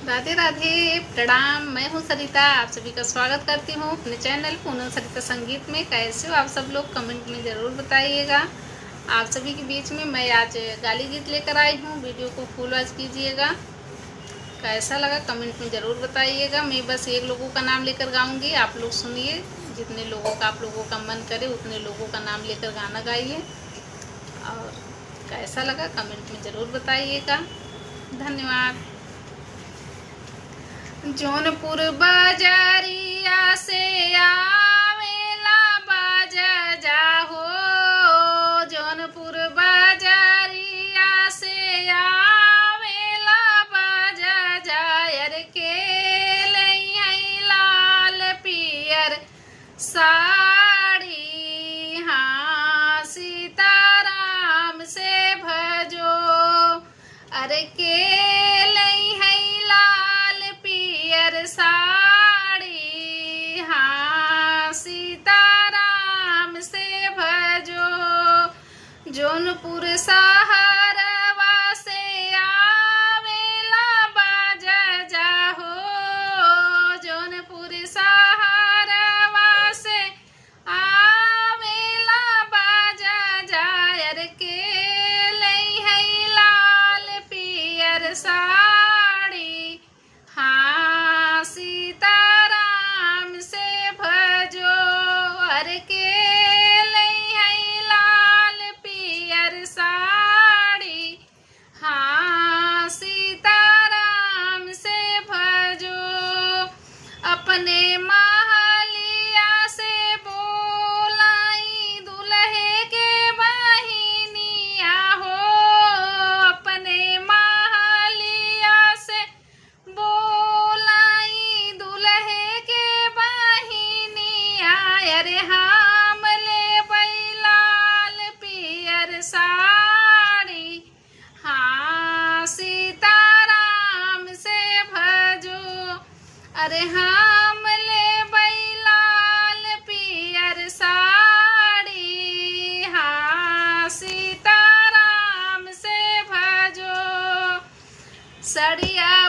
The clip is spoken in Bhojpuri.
राधे राधे, प्रणाम। मैं हूँ सरिता, आप सभी का स्वागत करती हूँ अपने चैनल पूनम सरिता संगीत में। कैसे हो आप सब लोग, कमेंट में ज़रूर बताइएगा। आप सभी के बीच में मैं आज गाली गीत लेकर आई हूँ। वीडियो को फुल वॉच कीजिएगा। कैसा लगा कमेंट में ज़रूर बताइएगा। मैं बस एक लोगों का नाम लेकर गाऊंगी, आप लोग सुनिए। जितने लोगों का आप लोगों का मन करे उतने लोगों का नाम लेकर गाना गाइए। और कैसा लगा कमेंट में ज़रूर बताइएगा। धन्यवाद। जौनपुर बाजारिया से आवेला बाजा जाहो, जौनपुर बाजारिया से आवेला बाजा जायर के लई लाल पियर साड़ी। हाँ सीताराम से भजो, अरे के साड़ी। हाँ सीताराम से भजो। जौनपुर शहरवा से आवेला बाजा जाहो, जौनपुर शहरवा से आवेला बाजा जायर के लई है लाल पियर साड़ी। हाँ सीताराम से भजो, अरे के लई है लाल पियर साड़ी। हाँ सीताराम से भजो। अपने महलिया से बोलाई दुल्हे के बहिनिया हो, अपने महलिया से बोलाई दुल्हे के बहिनिया। अरे हम ले बैलाल पियर साड़ी। हाँ सीताराम से भजो, अरे हम ले बैलाल पियर साड़ी। हाँ सीताराम से भजो। सड़िया